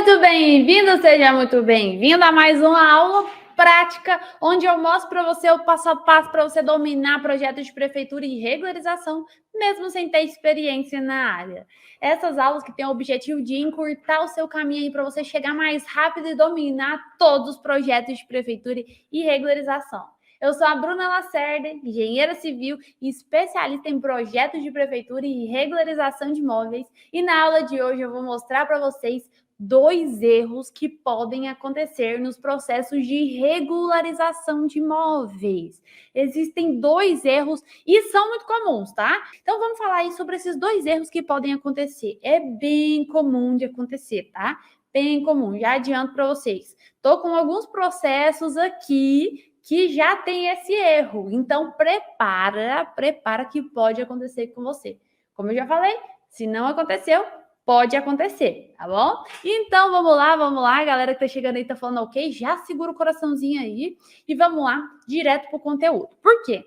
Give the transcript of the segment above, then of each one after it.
muito bem-vindo, seja muito bem-vindo a mais uma aula prática, onde eu mostro para você o passo a passo para você dominar projetos de prefeitura e regularização, mesmo sem ter experiência na área. Essas aulas que têm o objetivo de encurtar o seu caminho aí para você chegar mais rápido e dominar todos os projetos de prefeitura e regularização. Eu sou a Bruna Lacerda, engenheira civil e especialista em projetos de prefeitura e regularização de imóveis. E na aula de hoje eu vou mostrar para vocês 2 erros que podem acontecer nos processos de regularização de imóveis. Existem 2 erros e são muito comuns, tá? Então vamos falar aí sobre esses 2 erros que podem acontecer. É bem comum de acontecer, tá? Bem comum, já adianto para vocês. Tô com alguns processos aqui que já tem esse erro. Então, prepara que pode acontecer com você. Como eu já falei, se não aconteceu, pode acontecer, tá bom? Então, vamos lá, galera que tá chegando aí tá falando ok, já segura o coraçãozinho aí e vamos lá, direto pro conteúdo. Por quê?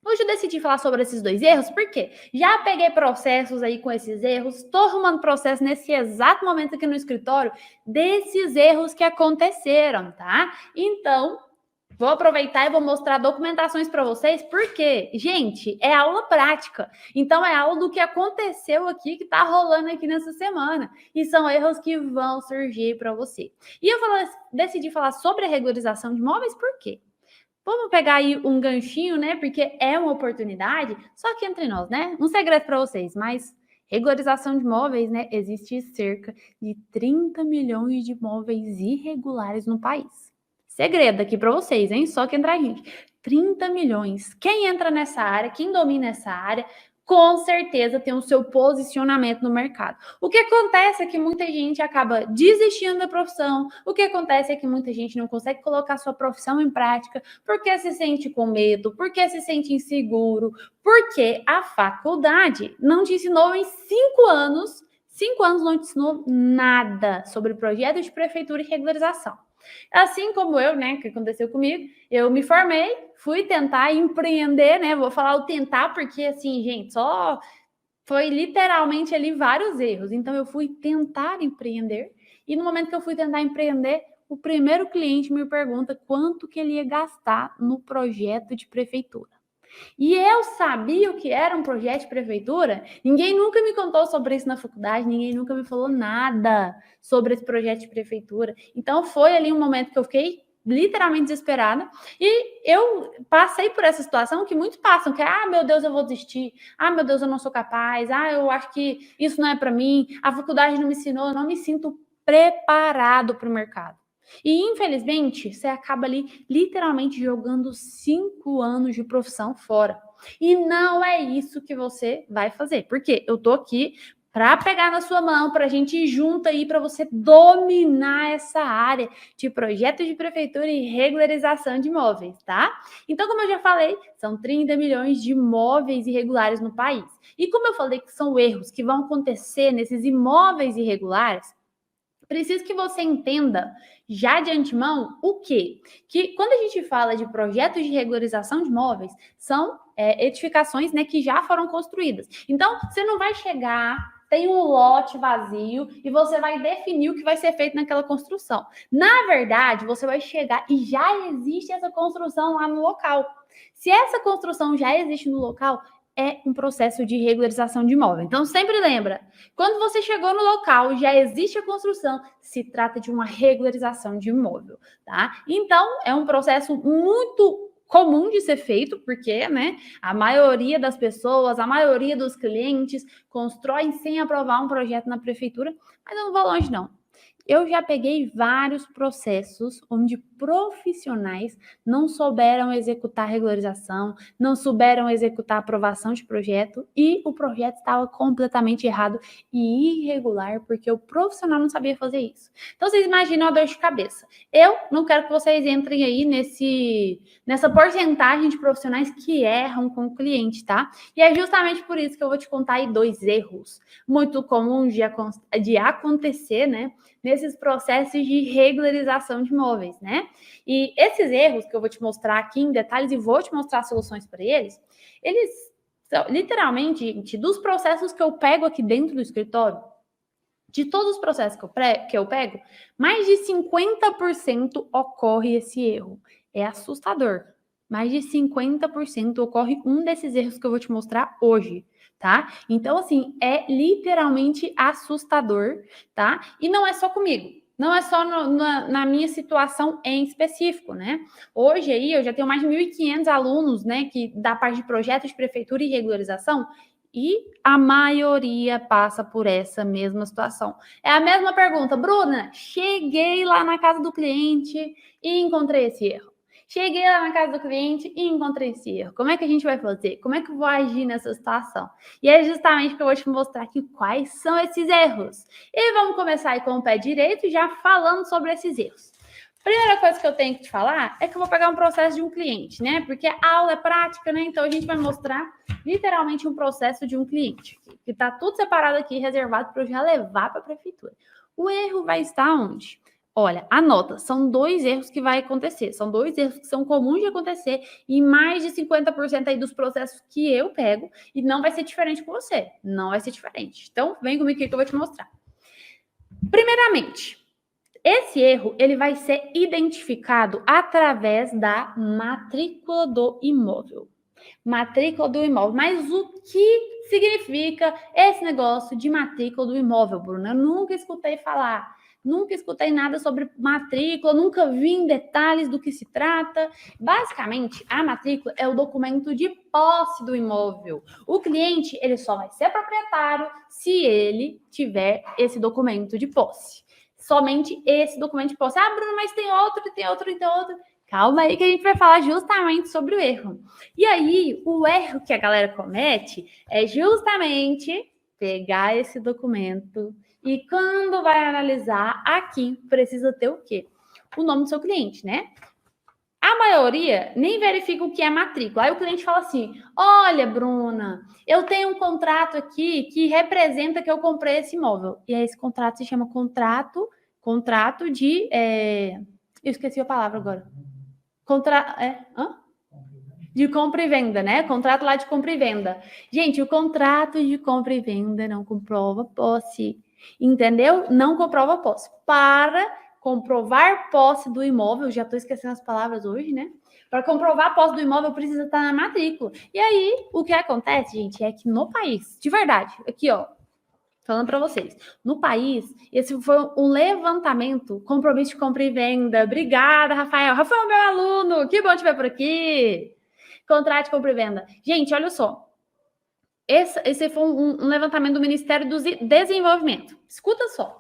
Hoje eu decidi falar sobre esses 2 erros, porque já peguei processos aí com esses erros, estou arrumando processo nesse exato momento aqui no escritório desses erros que aconteceram, tá? Então, vou aproveitar e vou mostrar documentações para vocês, porque, gente, é aula prática. Então, é aula do que aconteceu aqui, que está rolando aqui nessa semana. E são erros que vão surgir para você. E eu decidi falar sobre a regularização de imóveis, por quê? Vamos pegar aí um ganchinho, né? Porque é uma oportunidade, só que entre nós, né? Um segredo para vocês, mas regularização de imóveis, né? Existe cerca de 30 milhões de imóveis irregulares no país. Segredo aqui para vocês, hein? Só que entre a gente. 30 milhões. Quem entra nessa área, quem domina essa área, com certeza tem o seu posicionamento no mercado. O que acontece é que muita gente acaba desistindo da profissão, o que acontece é que muita gente não consegue colocar sua profissão em prática porque se sente com medo, porque se sente inseguro, porque a faculdade não te ensinou em 5 anos, 5 anos não te ensinou nada sobre projetos de prefeitura e regularização. Assim como eu, né, que aconteceu comigo, eu me formei, fui tentar empreender, né, vou falar o tentar porque, assim, gente, só foi literalmente ali vários erros. Então, eu fui tentar empreender e no momento que eu fui tentar empreender, o primeiro cliente me pergunta quanto que ele ia gastar no projeto de prefeitura. E eu sabia o que era um projeto de prefeitura? Ninguém nunca me contou sobre isso na faculdade, ninguém nunca me falou nada sobre esse projeto de prefeitura. Então foi ali um momento que eu fiquei literalmente desesperada e eu passei por essa situação que muitos passam, que é, meu Deus, eu vou desistir, meu Deus, eu não sou capaz, eu acho que isso não é para mim, a faculdade não me ensinou, eu não me sinto preparado para o mercado. E, infelizmente, você acaba ali literalmente jogando 5 anos de profissão fora. E não é isso que você vai fazer. Porque eu tô aqui para pegar na sua mão, para a gente ir junto aí, para você dominar essa área de projetos de prefeitura e regularização de imóveis, tá? Então, como eu já falei, são 30 milhões de imóveis irregulares no país. E como eu falei que são erros que vão acontecer nesses imóveis irregulares, preciso que você entenda já de antemão o quê? Que quando a gente fala de projetos de regularização de imóveis, são edificações, né, que já foram construídas. Então, você não vai chegar, tem um lote vazio e você vai definir o que vai ser feito naquela construção. Na verdade, você vai chegar e já existe essa construção lá no local. Se essa construção já existe no local, é um processo de regularização de imóvel. Então, sempre lembra, quando você chegou no local, já existe a construção, se trata de uma regularização de imóvel, tá? Então, é um processo muito comum de ser feito, porque, né, a maioria das pessoas, a maioria dos clientes constroem sem aprovar um projeto na prefeitura, mas eu não vou longe, não. Eu já peguei vários processos onde profissionais não souberam executar regularização, não souberam executar aprovação de projeto e o projeto estava completamente errado e irregular porque o profissional não sabia fazer isso. Então, vocês imaginam a dor de cabeça. Eu não quero que vocês entrem aí nessa porcentagem de profissionais que erram com o cliente, tá? E é justamente por isso que eu vou te contar aí 2 erros muito comuns de acontecer, né? Nesses processos de regularização de imóveis, né? E esses erros que eu vou te mostrar aqui em detalhes e vou te mostrar soluções para eles são literalmente, gente, dos processos que eu pego aqui dentro do escritório, De todos os processos que eu pego, mais de 50% ocorre esse erro. É assustador. Mais de 50% ocorre um desses erros que eu vou te mostrar hoje, tá? Então, assim, é literalmente assustador, tá? E não é só comigo. Não é só na minha situação em específico, né? Hoje aí eu já tenho mais de 1.500 alunos, né, que da parte de projetos de prefeitura e regularização, e a maioria passa por essa mesma situação. É a mesma pergunta, Bruna, cheguei lá na casa do cliente e encontrei esse erro. Cheguei lá na casa do cliente e encontrei esse erro. Como é que a gente vai fazer? Como é que eu vou agir nessa situação? E é justamente que eu vou te mostrar aqui quais são esses erros. E vamos começar aí com o pé direito, já falando sobre esses erros. Primeira coisa que eu tenho que te falar é que eu vou pegar um processo de um cliente, né? Porque a aula é prática, né? Então a gente vai mostrar literalmente um processo de um cliente, que tá tudo separado aqui, reservado para eu já levar para a prefeitura. O erro vai estar onde? Olha, anota, são 2 erros que vai acontecer, são 2 erros que são comuns de acontecer em mais de 50% aí dos processos que eu pego, e não vai ser diferente com você, não vai ser diferente. Então, vem comigo aqui que eu vou te mostrar. Primeiramente, esse erro, ele vai ser identificado através da matrícula do imóvel. Matrícula do imóvel. Mas o que significa esse negócio de matrícula do imóvel, Bruna? Eu nunca escutei falar. Nunca escutei nada sobre matrícula, nunca vi em detalhes do que se trata. Basicamente, a matrícula é o documento de posse do imóvel. O cliente, ele só vai ser proprietário se ele tiver esse documento de posse. Somente esse documento de posse. Ah, Bruno, mas tem outro, tem outro, tem outro. Calma aí que a gente vai falar justamente sobre o erro. E aí, o erro que a galera comete é justamente pegar esse documento e quando vai analisar, aqui precisa ter o quê? O nome do seu cliente, né? A maioria nem verifica o que é matrícula. Aí o cliente fala assim, olha, Bruna, eu tenho um contrato aqui que representa que eu comprei esse imóvel. E aí esse contrato se chama contrato de... Eu esqueci a palavra agora. De compra e venda, né? Contrato lá de compra e venda. Gente, o contrato de compra e venda não comprova posse. Entendeu? Não comprova posse. Para comprovar posse do imóvel, já estou esquecendo as palavras hoje, né? Para comprovar a posse do imóvel, precisa estar na matrícula. E aí, o que acontece, gente, é que no país, de verdade, aqui, ó, falando para vocês, no país, esse foi um levantamento, compromisso de compra e venda. Obrigada, Rafael. Rafael, meu aluno, que bom te ver por aqui. Contrato de compra e venda. Gente, olha só. Esse foi um levantamento do Ministério do Desenvolvimento. Escuta só.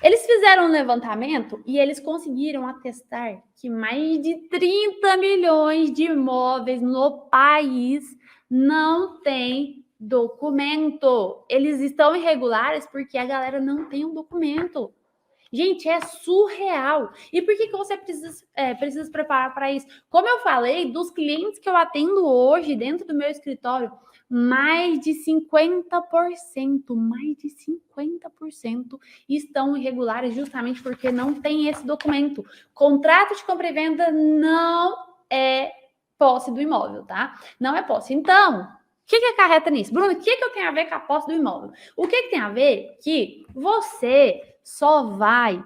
Eles fizeram um levantamento e eles conseguiram atestar que mais de 30 milhões de imóveis no país não tem documento. Eles estão irregulares porque a galera não tem um documento. Gente, é surreal. E por que você precisa se preparar para isso? Como eu falei, dos clientes que eu atendo hoje dentro do meu escritório, mais de 50% estão irregulares justamente porque não tem esse documento. Contrato de compra e venda não é posse do imóvel, tá? Não é posse. Então, o que acarreta nisso? Bruno, o que eu tenho a ver com a posse do imóvel? O que tem a ver que você só vai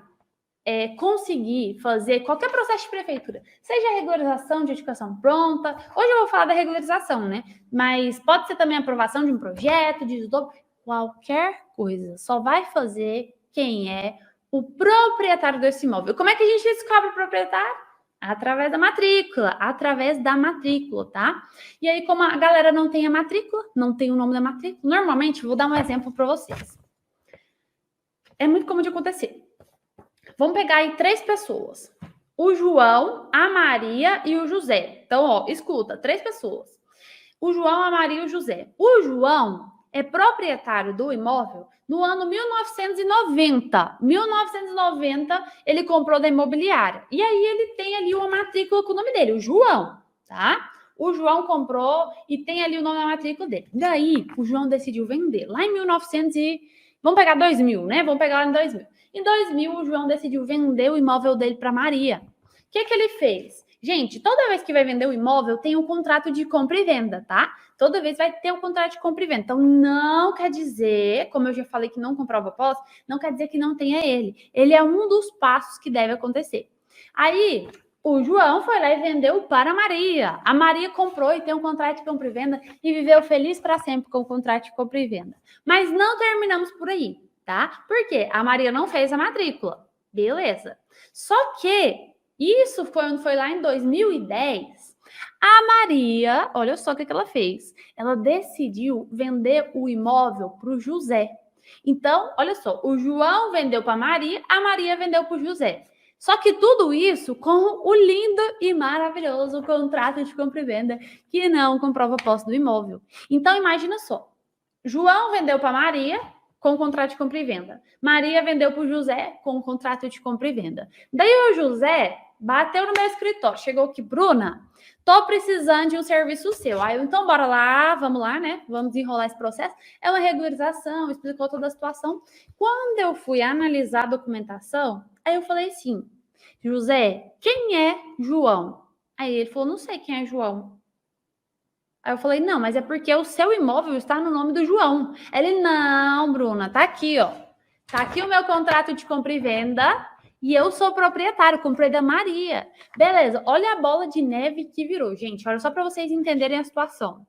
conseguir fazer qualquer processo de prefeitura, seja a regularização de edificação pronta, hoje eu vou falar da regularização, né? Mas pode ser também a aprovação de um projeto, de desdobro, qualquer coisa, só vai fazer quem é o proprietário desse imóvel. Como é que a gente descobre o proprietário? Através da matrícula, tá? E aí, como a galera não tem a matrícula, não tem o nome da matrícula, normalmente, vou dar um exemplo para vocês. É muito comum de acontecer. Vamos pegar aí 3 pessoas. O João, a Maria e o José. Então, ó, escuta, 3 pessoas. O João, a Maria e o José. O João é proprietário do imóvel no ano 1990. 1990, ele comprou da imobiliária. E aí, ele tem ali uma matrícula com o nome dele, o João, tá? O João comprou e tem ali o nome da matrícula dele. Daí, o João decidiu vender. Lá em 1900 e... Vamos pegar 2000, né? Vamos pegar lá em 2000. Em 2000, o João decidiu vender o imóvel dele para Maria. O que ele fez? Gente, toda vez que vai vender o imóvel, tem um contrato de compra e venda, tá? Toda vez vai ter um contrato de compra e venda. Então, não quer dizer, como eu já falei que não comprova posse, não quer dizer que não tenha ele. Ele é um dos passos que deve acontecer. Aí, o João foi lá e vendeu para a Maria. A Maria comprou e tem um contrato de compra e venda e viveu feliz para sempre com o contrato de compra e venda. Mas não terminamos por aí, tá? Porque a Maria não fez a matrícula. Beleza. Só que isso foi lá em 2010. A Maria, olha só o que ela fez. Ela decidiu vender o imóvel para o José. Então, olha só, o João vendeu para a Maria vendeu para o José. Só que tudo isso com o lindo e maravilhoso contrato de compra e venda que não comprova a posse do imóvel. Então, imagina só. João vendeu para Maria com o contrato de compra e venda. Maria vendeu para o José com o contrato de compra e venda. Daí o José bateu no meu escritório. Chegou aqui, Bruna, tô precisando de um serviço seu. Aí eu, então, bora lá, vamos lá, né? Vamos desenrolar esse processo. É uma regularização, explicou toda a situação. Quando eu fui analisar a documentação, aí eu falei assim, José, quem é João? Aí ele falou, não sei quem é João. Aí eu falei, não, mas é porque o seu imóvel está no nome do João. Ele, não, Bruna, tá aqui, ó. Tá aqui o meu contrato de compra e venda e eu sou proprietário, comprei da Maria. Beleza, olha a bola de neve que virou. Gente, olha só para vocês entenderem a situação.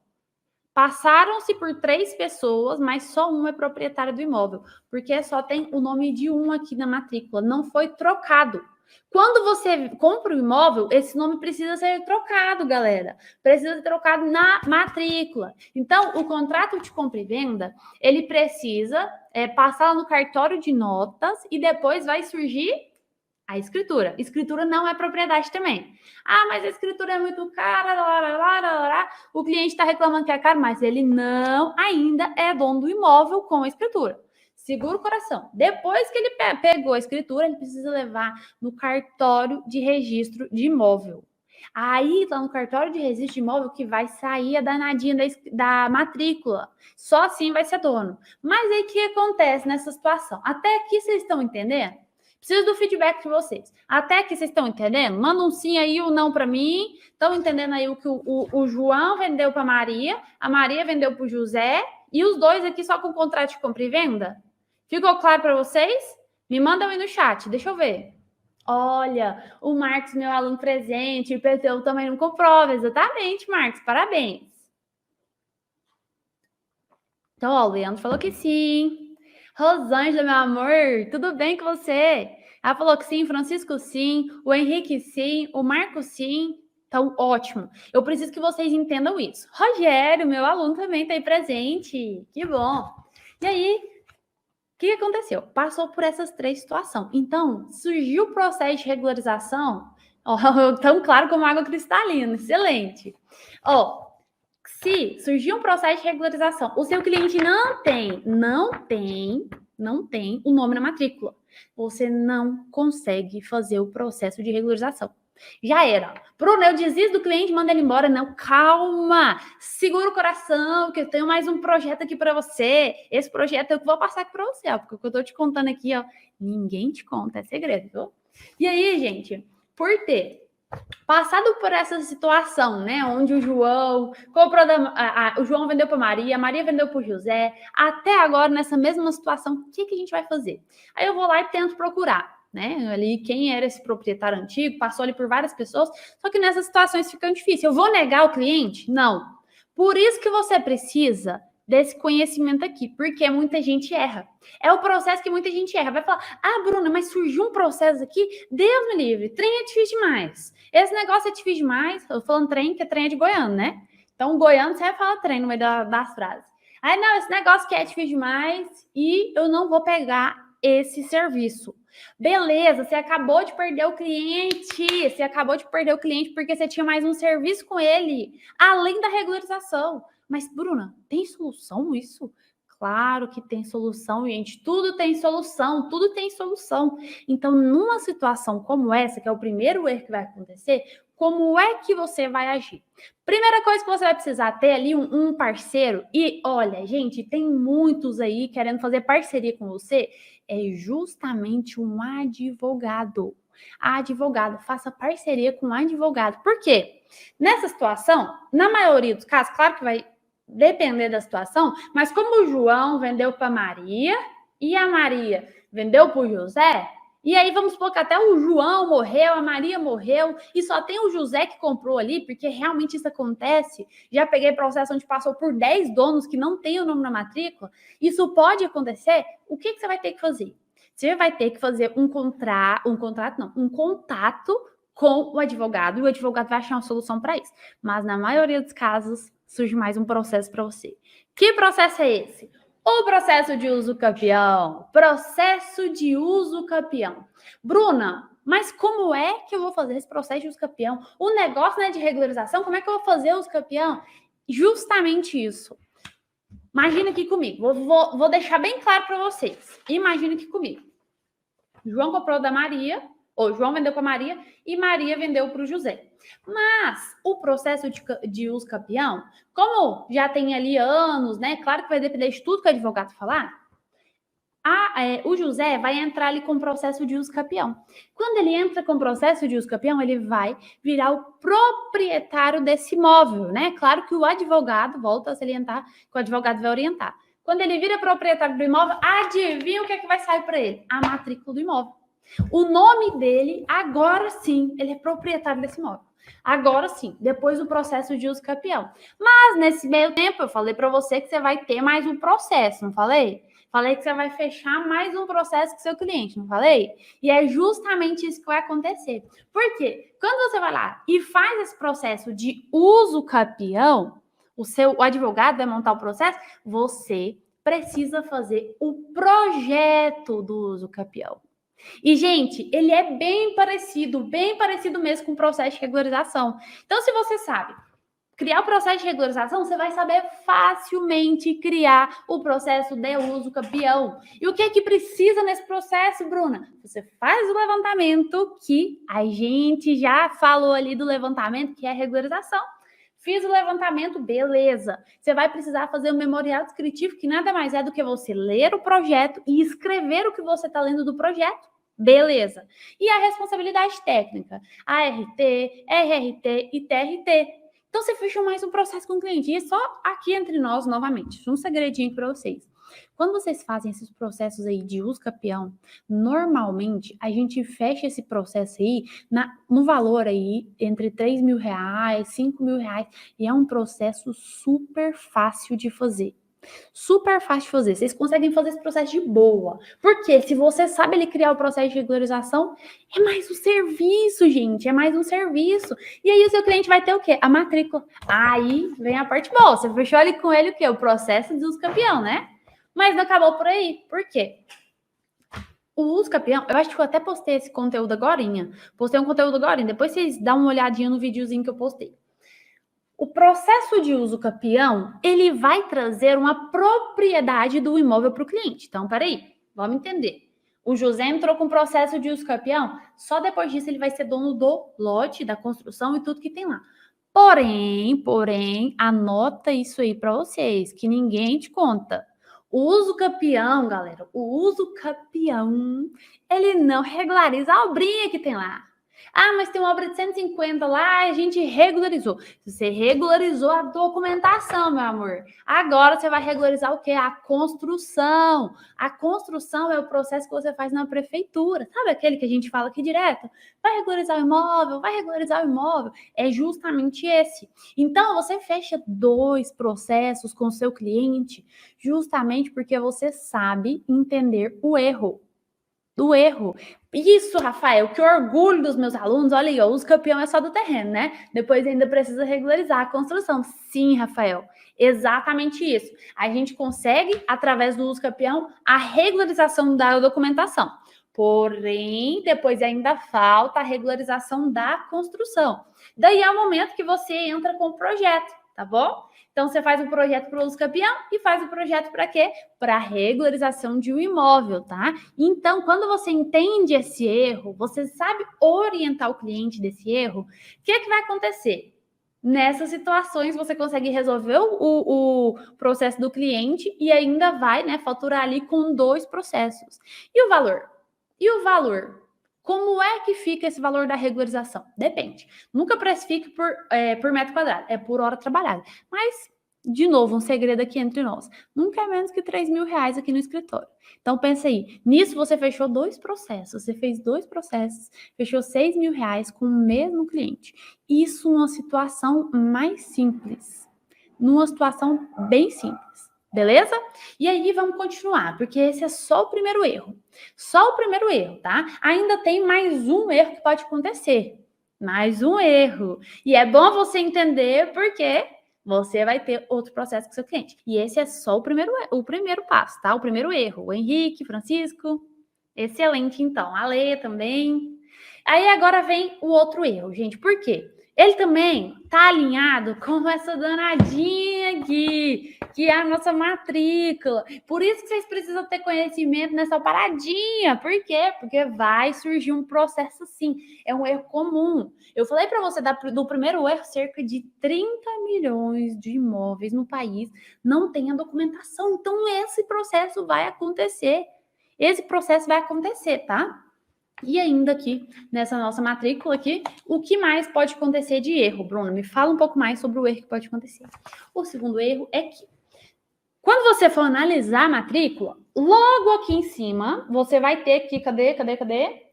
Passaram-se por 3 pessoas, mas só um é proprietário do imóvel, porque só tem o nome de um aqui na matrícula, não foi trocado. Quando você compra o imóvel, esse nome precisa ser trocado, galera. Precisa ser trocado na matrícula. Então, o contrato de compra e venda, ele precisa passar no cartório de notas e depois vai surgir a escritura. Escritura não é propriedade também. Ah, mas a escritura é muito cara, o cliente está reclamando que é caro, mas ele não ainda é dono do imóvel com a escritura. Segura o coração. Depois que ele pegou a escritura, ele precisa levar no cartório de registro de imóvel. Aí, lá no cartório de registro de imóvel, que vai sair a danadinha da matrícula. Só assim vai ser dono. Mas aí, o que acontece nessa situação? Até aqui vocês estão entendendo? Preciso do feedback de vocês. Até que vocês estão entendendo? Manda um sim aí ou não para mim. Estão entendendo aí o que o João vendeu para a Maria vendeu para o José, e os dois aqui só com contrato de compra e venda? Ficou claro para vocês? Me mandam aí no chat, deixa eu ver. Olha, o Marcos, meu aluno presente, o IPTU também não comprova. Exatamente, Marcos, parabéns. Então, ó, o Leandro falou que sim. Rosângela, meu amor, tudo bem com você? Ela falou que sim, Francisco sim, o Henrique sim, o Marco sim. Então, ótimo. Eu preciso que vocês entendam isso. Rogério, meu aluno, também está aí presente. Que bom. E aí, o que aconteceu? Passou por essas 3 situações. Então, surgiu o processo de regularização, ó, tão claro como água cristalina. Excelente. Ó, se surgir um processo de regularização, o seu cliente não tem o nome na matrícula, você não consegue fazer o processo de regularização. Já era. Bruno, eu desisto do cliente, manda ele embora. Não, calma. Segura o coração, que eu tenho mais um projeto aqui para você. Esse projeto eu vou passar aqui para você, ó, porque o que eu tô te contando aqui, ó, ninguém te conta, é segredo, viu? E aí, gente, por ter passado por essa situação, né, onde o João comprou o João vendeu para a Maria vendeu para o José, até agora nessa mesma situação, o que a gente vai fazer? Aí eu vou lá e tento procurar, né, ali quem era esse proprietário antigo, passou ali por várias pessoas, só que nessas situações fica difícil. Eu vou negar o cliente? Não. Por isso que você precisa desse conhecimento aqui, porque muita gente erra. É o processo que muita gente erra. Vai falar, ah, Bruna, mas surgiu um processo aqui, Deus me livre, trem é difícil demais. Esse negócio é difícil demais. Eu tô falando trem, que trem é de goiano, né? Então, goiano sempre fala trem no meio das frases. Aí, não, esse negócio que é difícil demais e eu não vou pegar esse serviço. Beleza, você acabou de perder o cliente. Você acabou de perder o cliente porque você tinha mais um serviço com ele, além da regularização. Mas, Bruna, tem solução isso? Claro que tem solução, gente. Tudo tem solução, tudo tem solução. Então, numa situação como essa, que é o primeiro erro que vai acontecer, como é que você vai agir? Primeira coisa que você vai precisar ter ali um parceiro. E olha, gente, tem muitos aí querendo fazer parceria com você. É justamente um advogado. Advogado, faça parceria com advogado. Por quê? Nessa situação, na maioria dos casos, claro que vai depender da situação, mas como o João vendeu para Maria e a Maria vendeu para o José, e aí vamos supor que até o João morreu, a Maria morreu, e só tem o José que comprou ali, porque realmente isso acontece. Já peguei processo onde passou por 10 donos que não tem o nome na matrícula. Isso pode acontecer. O que você vai ter que fazer? Você vai ter que fazer um contato com o advogado, e o advogado vai achar uma solução para isso. Mas na maioria dos casos, surge mais um processo para você. Que processo é esse? O processo de uso campeão. Processo de uso campeão. Bruna, mas como é que eu vou fazer esse processo de uso campeão? O negócio, né, de regularização, como é que eu vou fazer o uso campeão? Justamente isso. Imagina aqui comigo. Vou deixar bem claro para vocês. Imagina aqui comigo. João comprou da Maria, ou João vendeu para Maria e Maria vendeu para o José. Mas o processo de uso campeão, como já tem ali anos, né? Claro que vai depender de tudo que o advogado falar. O José vai entrar ali com o processo de uso campeão. Quando ele entra com o processo de uso campeão, ele vai virar o proprietário desse imóvel, né? Claro que o advogado, volta a salientar, que o advogado vai orientar. Quando ele vira proprietário do imóvel, adivinha o que é que vai sair para ele? A matrícula do imóvel. O nome dele, agora sim, ele é proprietário desse imóvel. Agora sim, depois do processo de uso campeão. Mas nesse meio tempo, eu falei para você que você vai ter mais um processo, não falei? Falei que você vai fechar mais um processo com seu cliente, não falei? E é justamente isso que vai acontecer. Por quê? Quando você vai lá e faz esse processo de uso campeão, o advogado vai montar o processo, você precisa fazer o projeto do uso campeão. E, gente, ele é bem parecido mesmo com o processo de regularização. Então, se você sabe criar o processo de regularização, você vai saber facilmente criar o processo de uso campeão. E o que é que precisa nesse processo, Bruna? Você faz o levantamento, que a gente já falou ali do levantamento, que é a regularização. Fiz o levantamento, beleza. Você vai precisar fazer o memorial descritivo, que nada mais é do que você ler o projeto e escrever o que você está lendo do projeto. Beleza. E a responsabilidade técnica? ART, RRT e TRT. Então, você fecha mais um processo com o cliente. E só aqui entre nós, novamente, um segredinho para vocês. Quando vocês fazem esses processos aí de uso campeão, normalmente a gente fecha esse processo aí no valor aí entre R$3.000, R$5.000, e é um processo super fácil de fazer. Super fácil de fazer. Vocês conseguem fazer esse processo de boa. Porque se você sabe ele criar o processo de regularização, é mais um serviço, gente. É mais um serviço. E aí o seu cliente vai ter o quê? A matrícula. Aí vem a parte boa. Você fechou ali com ele o quê? O processo de uso campeão, né? Mas não acabou por aí. Por quê? O uso campeão, eu acho que eu até postei esse conteúdo agorinha. Postei um conteúdo agorinha. Depois vocês dão uma olhadinha no videozinho que eu postei. O processo de uso campeão, ele vai trazer uma propriedade do imóvel para o cliente. Então, peraí, vamos entender. O José entrou com o processo de uso campeão, só depois disso ele vai ser dono do lote, da construção e tudo que tem lá. Porém, anota isso aí para vocês, que ninguém te conta. O uso campeão, galera, o uso campeão, ele não regulariza a obrinha que tem lá. Ah, mas tem uma obra de 150 lá e a gente regularizou. Você regularizou a documentação, meu amor. Agora você vai regularizar o quê? A construção. A construção é o processo que você faz na prefeitura. Sabe aquele que a gente fala aqui direto? Vai regularizar o imóvel, vai regularizar o imóvel. É justamente esse. Então, você fecha 2 processos com o seu cliente justamente porque você sabe entender o erro. Do erro. Isso, Rafael, que orgulho dos meus alunos. Olha aí, ó, o uso campeão é só do terreno, né? Depois ainda precisa regularizar a construção. Sim, Rafael, exatamente isso. A gente consegue, através do uso campeão, a regularização da documentação. Porém, depois ainda falta a regularização da construção. Daí é o momento que você entra com o projeto, tá bom? Então, você faz um projeto para o uso campeão e faz o projeto para quê? Para a regularização de um imóvel, tá? Então, quando você entende esse erro, você sabe orientar o cliente desse erro, o que é que vai acontecer? Nessas situações, você consegue resolver o processo do cliente e ainda vai, né, faturar ali com 2 processos. E o valor? Como é que fica esse valor da regularização? Depende. Nunca precifique por metro quadrado, é por hora trabalhada. Mas, de novo, um segredo aqui entre nós. Nunca é menos que R$ 3.000 aqui no escritório. Então, pensa aí. Nisso, você fechou 2 processos. Você fez 2 processos, fechou R$ 6.000 com o mesmo cliente. Isso numa situação mais simples. Numa situação bem simples. Beleza? E aí vamos continuar, porque esse é só o primeiro erro. Só o primeiro erro, tá? Ainda tem mais um erro que pode acontecer. Mais um erro. E é bom você entender porque você vai ter outro processo com seu cliente. E esse é só o primeiro passo, tá? O primeiro erro. O Henrique, Francisco, excelente então. A Lê também. Aí agora vem o outro erro, gente. Por quê? Ele também tá alinhado com essa danadinha aqui, que é a nossa matrícula. Por isso que vocês precisam ter conhecimento nessa paradinha. Por quê? Porque vai surgir um processo assim. É um erro comum. Eu falei para você do primeiro erro, cerca de 30 milhões de imóveis no país não tem a documentação. Então, esse processo vai acontecer. Esse processo vai acontecer, tá? E ainda aqui, nessa nossa matrícula aqui, o que mais pode acontecer de erro, Bruno? Me fala um pouco mais sobre o erro que pode acontecer. O segundo erro é que, quando você for analisar a matrícula, logo aqui em cima, você vai ter aqui, cadê?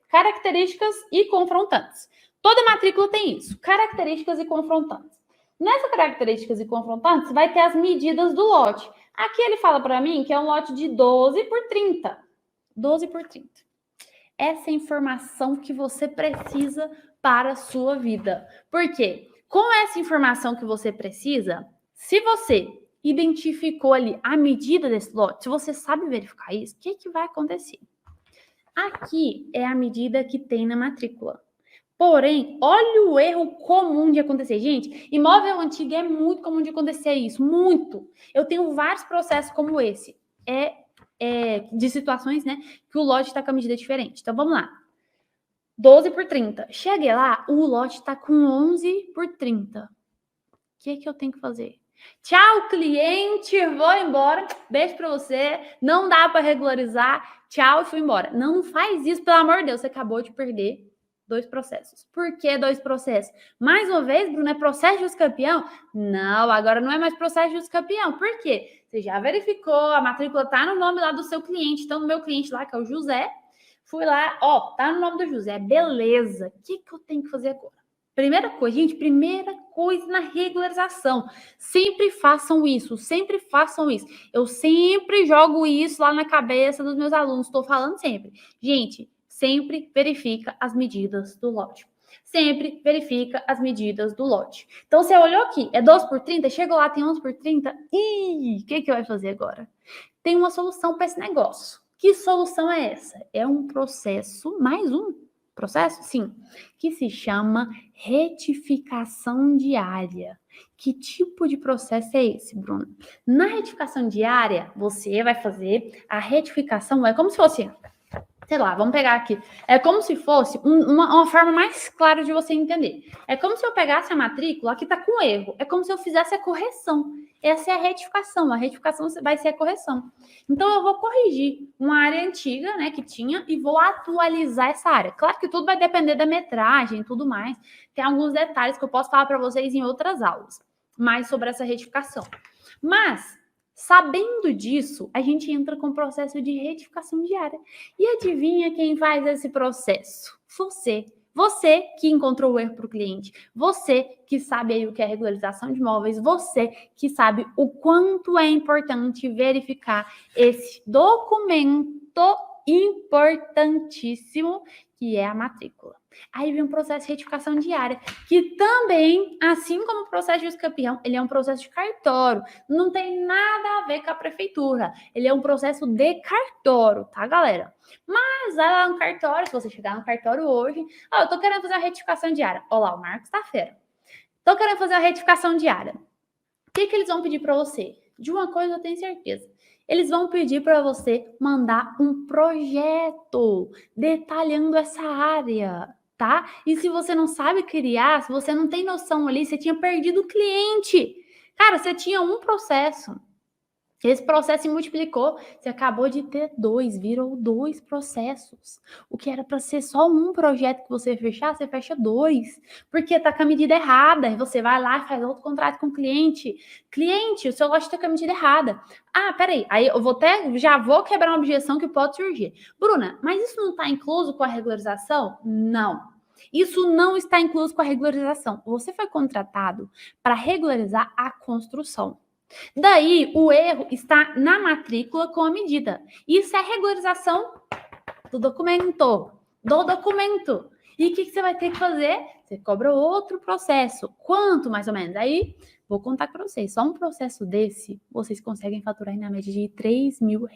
Características e confrontantes. Toda matrícula tem isso, características e confrontantes. Nessa características e confrontantes, vai ter as medidas do lote. Aqui ele fala para mim que é um lote de 12 por 30. 12 por 30. Essa informação que você precisa para a sua vida. Por quê? Com essa informação que você precisa, se você identificou ali a medida desse lote, se você sabe verificar isso, o que vai acontecer? Aqui é a medida que tem na matrícula. Porém, olha o erro comum de acontecer. Gente, imóvel antigo é muito comum de acontecer isso, muito. Eu tenho vários processos como esse. De situações, né, que o lote está com a medida diferente. Então, vamos lá. 12 por 30. Cheguei lá, o lote está com 11 por 30. O que eu tenho que fazer? Tchau, cliente, vou embora. Beijo para você. Não dá para regularizar. Tchau, e fui embora. Não faz isso, pelo amor de Deus. Você acabou de perder 2 processos. Por que 2 processos? Mais uma vez, Bruno, é processo de campeão? Não, agora não é mais processo de campeão. Por quê? Você já verificou, a matrícula tá no nome lá do seu cliente. Então, no meu cliente lá, que é o José, fui lá, tá no nome do José. Beleza. O que eu tenho que fazer agora? Primeira coisa, gente, na regularização. Sempre façam isso, sempre façam isso. Eu sempre jogo isso lá na cabeça dos meus alunos, estou falando sempre. Gente, sempre verifica as medidas do lote. Sempre verifica as medidas do lote. Então, você olhou aqui, é 12 por 30, chegou lá, tem 11 por 30. Ih, o que vai fazer agora? Tem uma solução para esse negócio. Que solução é essa? É um processo, mais um processo? Sim, que se chama retificação diária. Que tipo de processo é esse, Bruno? Na retificação diária, você vai fazer a retificação, é como se fosse, sei lá, vamos pegar aqui. É como se fosse uma forma mais clara de você entender. É como se eu pegasse a matrícula, aqui tá com erro. É como se eu fizesse a correção. Essa é a retificação. A retificação vai ser a correção. Então, eu vou corrigir uma área antiga, né, que tinha, e vou atualizar essa área. Claro que tudo vai depender da metragem e tudo mais. Tem alguns detalhes que eu posso falar para vocês em outras aulas, mais sobre essa retificação. Mas, sabendo disso, a gente entra com o processo de retificação diária. E adivinha quem faz esse processo? Você. Você que encontrou o erro para o cliente. Você que sabe aí o que é regularização de imóveis. Você que sabe o quanto é importante verificar esse documento importantíssimo que é a matrícula. Aí vem um processo de retificação diária, que também, assim como o processo de campeão, ele é um processo de cartório. Não tem nada a ver com a prefeitura. Ele é um processo de cartório, tá, galera? Mas lá no cartório, se você chegar no cartório hoje, eu tô querendo fazer uma retificação diária. Olha lá, o Marcos tá fera. Tô querendo fazer uma retificação diária. O que eles vão pedir para você? De uma coisa eu tenho certeza. Eles vão pedir para você mandar um projeto detalhando essa área, tá? E se você não sabe criar, se você não tem noção ali, você tinha perdido o cliente. Cara, você tinha um processo. Esse processo se multiplicou, você acabou de ter 2, virou 2 processos. O que era para ser só um projeto que você fechar, você fecha 2, porque tá com a medida errada, e você vai lá e faz outro contrato com o cliente. Cliente, o seu lote tá com a medida errada. Ah, peraí, aí eu já vou quebrar uma objeção que pode surgir. Bruna, mas isso não está incluso com a regularização? Não. Isso não está incluso com a regularização. Você foi contratado para regularizar a construção. Daí, o erro está na matrícula com a medida. Isso é regularização do documento. E o que você vai ter que fazer? Você cobra outro processo. Quanto, mais ou menos? Aí, vou contar para vocês. Só um processo desse, vocês conseguem faturar na média de R$3.000.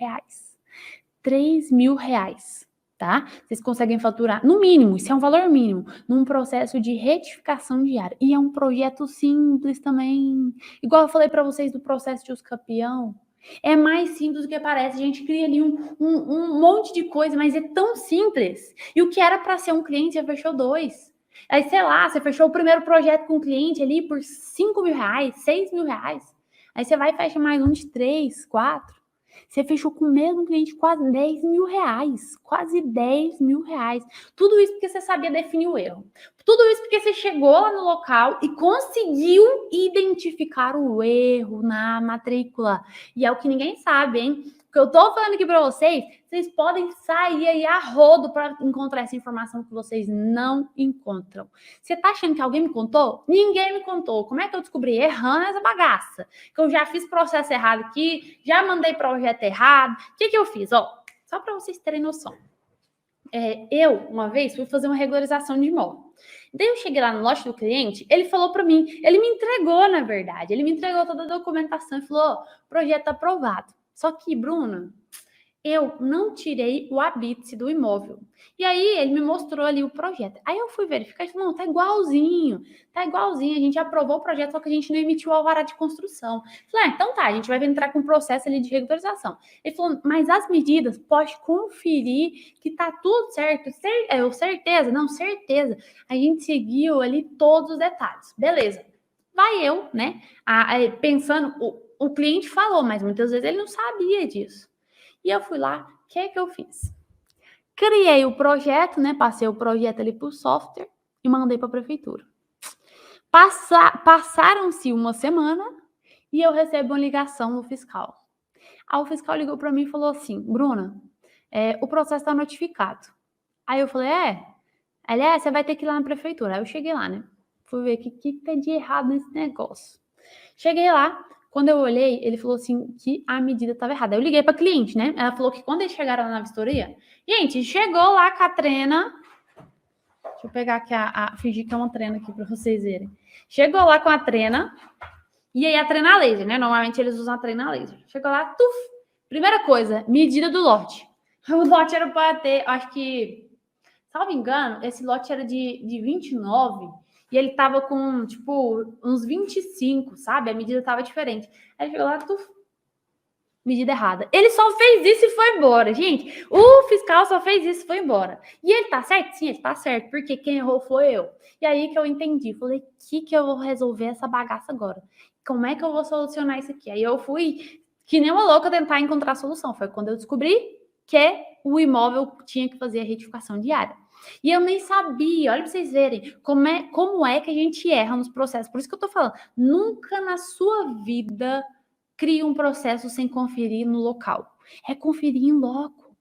R$3.000. Tá? Vocês conseguem faturar, no mínimo, isso é um valor mínimo, num processo de retificação diária. E é um projeto simples também. Igual eu falei para vocês do processo de uso campeão. É mais simples do que parece. A gente cria ali um monte de coisa, mas é tão simples. E o que era para ser um cliente, você fechou 2. Aí, sei lá, você fechou o primeiro projeto com o cliente ali por R$5.000, R$6.000. Aí você vai e fecha mais um de 3, 4. Você fechou com o mesmo cliente quase R$10.000. Quase R$10.000. Tudo isso porque você sabia definir o erro. Tudo isso porque você chegou lá no local e conseguiu identificar o erro na matrícula. E é o que ninguém sabe, hein? O que eu tô falando aqui para vocês podem sair aí a rodo para encontrar essa informação que vocês não encontram. Você tá achando que alguém me contou? Ninguém me contou. Como é que eu descobri? Errando essa bagaça. Que eu já fiz processo errado aqui, já mandei projeto errado. O que eu fiz? Ó, só para vocês terem noção. Eu, uma vez, fui fazer uma regularização de imóvel. Daí eu cheguei lá no lote do cliente, ele falou para mim, ele me entregou, na verdade, ele me entregou toda a documentação e falou, projeto aprovado. Só que, Bruna, eu não tirei o habite do imóvel. E aí, ele me mostrou ali o projeto. Aí eu fui verificar e falei, não, tá igualzinho, a gente aprovou o projeto, só que a gente não emitiu o alvará de construção. Falei, então tá, a gente vai entrar com um processo ali de regularização. Ele falou, mas as medidas, pode conferir que tá tudo certo. Certeza? Não, certeza. A gente seguiu ali todos os detalhes. Beleza. Vai eu, né, pensando, o cliente falou, mas muitas vezes ele não sabia disso. E eu fui lá, o que eu fiz? Criei o projeto, né? Passei o projeto ali pro software e mandei para a prefeitura. Passaram-se uma semana e eu recebo uma ligação do fiscal. Aí o fiscal ligou para mim e falou assim, Bruna, o processo está notificado. Aí eu falei, Ele, você vai ter que ir lá na prefeitura. Aí eu cheguei lá, né? Fui ver o que tem de errado nesse negócio. Cheguei lá, quando eu olhei, ele falou assim que a medida estava errada. Eu liguei para a cliente, né? Ela falou que quando eles chegaram lá na vistoria, gente, chegou lá com a trena. Deixa eu pegar aqui fingir que é uma trena aqui para vocês verem. Chegou lá com a trena, e aí a trena laser, né? Normalmente eles usam a trena laser. Chegou lá, primeira coisa, medida do lote. O lote era para ter, acho que, salvo engano, esse lote era de 29. E ele tava com, tipo, uns 25, sabe? A medida tava diferente. Aí ele chegou lá, medida errada. Ele só fez isso e foi embora, gente. O fiscal só fez isso e foi embora. E ele tá certo? Sim, ele tá certo, porque quem errou foi eu. E aí que eu entendi. Falei, que eu vou resolver essa bagaça agora? Como é que eu vou solucionar isso aqui? Aí eu fui, que nem uma louca, tentar encontrar a solução. Foi quando eu descobri que o imóvel tinha que fazer a retificação diária. E eu nem sabia, olha para vocês verem como é que a gente erra nos processos. Por isso que eu tô falando, nunca na sua vida crie um processo sem conferir no local. É conferir em loco.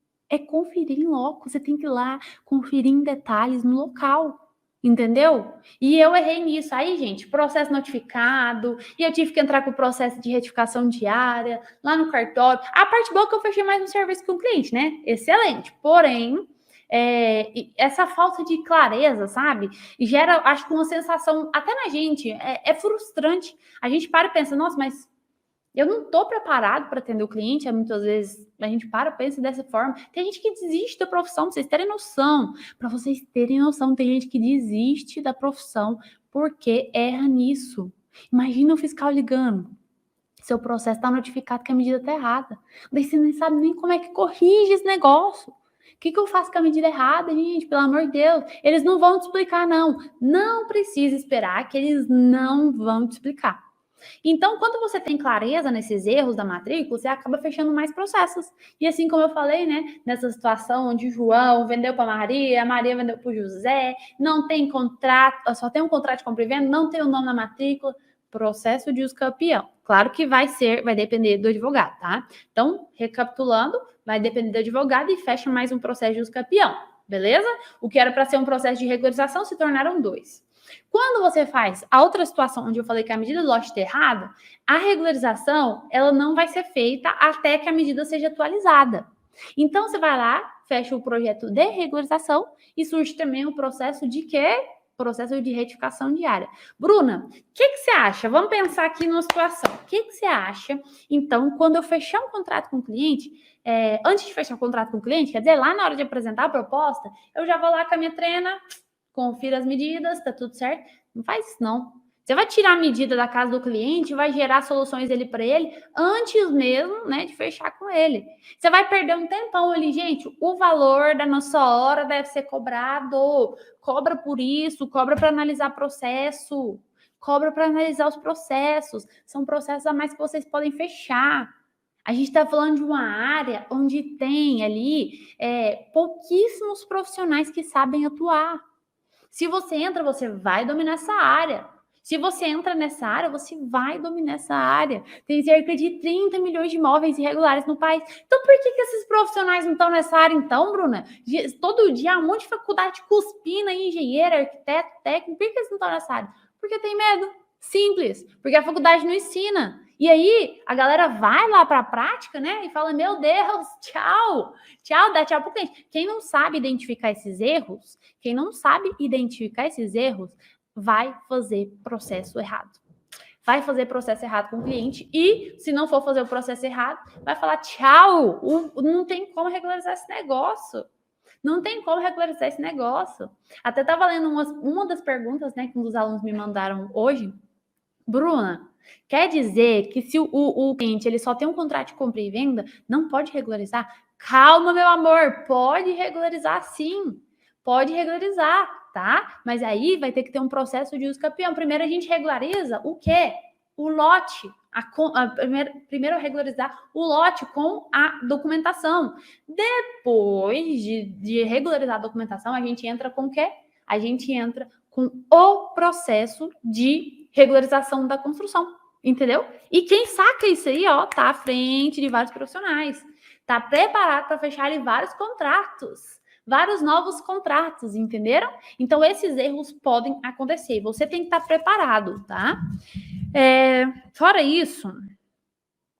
Você tem que ir lá conferir em detalhes no local. Entendeu? E eu errei nisso. Aí, gente, processo notificado, e eu tive que entrar com o processo de retificação diária, lá no cartório. A parte boa é que eu fechei mais um serviço com o cliente, né? Excelente. Porém, essa falta de clareza, sabe? E gera, acho que uma sensação, até na gente, é frustrante. A gente para e pensa, nossa, mas eu não estou preparado para atender o cliente. Muitas vezes a gente pensa dessa forma. Tem gente que desiste da profissão, pra vocês terem noção. Para vocês terem noção, tem gente que desiste da profissão porque erra nisso. Imagina o fiscal ligando. Seu processo está notificado que a medida está errada. Daí você nem sabe nem como é que corrige esse negócio. O que eu faço com a medida errada, gente? Pelo amor de Deus. Eles não vão te explicar, não. Não precisa esperar que eles não vão te explicar. Então, quando você tem clareza nesses erros da matrícula, você acaba fechando mais processos. E assim como eu falei, né, nessa situação onde o João vendeu para a Maria vendeu para o José, não tem contrato, só tem um contrato de compra e venda, não tem o nome na matrícula, processo de uso campeão. Claro que vai depender do advogado, tá? Então, recapitulando, vai depender do advogado e fecha mais um processo de uso campeão, beleza? O que era para ser um processo de regularização se tornaram 2. Quando você faz a outra situação onde eu falei que a medida do lote está errada, a regularização ela não vai ser feita até que a medida seja atualizada. Então, você vai lá, fecha o projeto de regularização e surge também o processo de quê? Processo de retificação diária. Bruna, o que você acha? Vamos pensar aqui numa situação. O que você acha, então, quando eu fechar um contrato com o cliente, antes de fechar o contrato com o cliente, quer dizer, lá na hora de apresentar a proposta, eu já vou lá com a minha trena, confira as medidas, tá tudo certo? Não faz isso, não. Você vai tirar a medida da casa do cliente, vai gerar soluções para ele antes mesmo, né, de fechar com ele. Você vai perder um tempão ali, gente. O valor da nossa hora deve ser cobrado. Cobra por isso, cobra para analisar processo, cobra para analisar os processos. São processos a mais que vocês podem fechar. A gente está falando de uma área onde tem ali pouquíssimos profissionais que sabem atuar. Se você entra, você vai dominar essa área. Se você entra nessa área, você vai dominar essa área. Tem cerca de 30 milhões de imóveis irregulares no país. Então, por que esses profissionais não estão nessa área, então, Bruna? Todo dia, um monte de faculdade cuspindo, engenheiro, arquiteto, técnico. Por que eles não estão nessa área? Porque tem medo. Simples. Porque a faculdade não ensina. E aí, a galera vai lá para a prática, né? E fala, meu Deus, tchau. Tchau, dá tchau pro cliente. Quem não sabe identificar esses erros, vai fazer processo errado. Vai fazer processo errado com o cliente e, se não for fazer o processo errado, vai falar tchau, não tem como regularizar esse negócio. Não tem como regularizar esse negócio. Até estava lendo uma das perguntas, né, que um dos alunos me mandaram hoje. Bruna, quer dizer que se o cliente ele só tem um contrato de compra e venda, não pode regularizar? Calma, meu amor, pode regularizar sim. Pode regularizar, tá? Mas aí vai ter que ter um processo de uso campeão. Primeiro a gente regulariza o quê? O lote. Primeiro regularizar o lote com a documentação. Depois de regularizar a documentação, a gente entra com o quê? A gente entra com o processo de regularização da construção, entendeu? E quem saca isso aí, ó, tá à frente de vários profissionais, tá preparado para fechar ali vários contratos, vários novos contratos, entenderam? Então, esses erros podem acontecer, você tem que estar preparado, tá? Fora isso,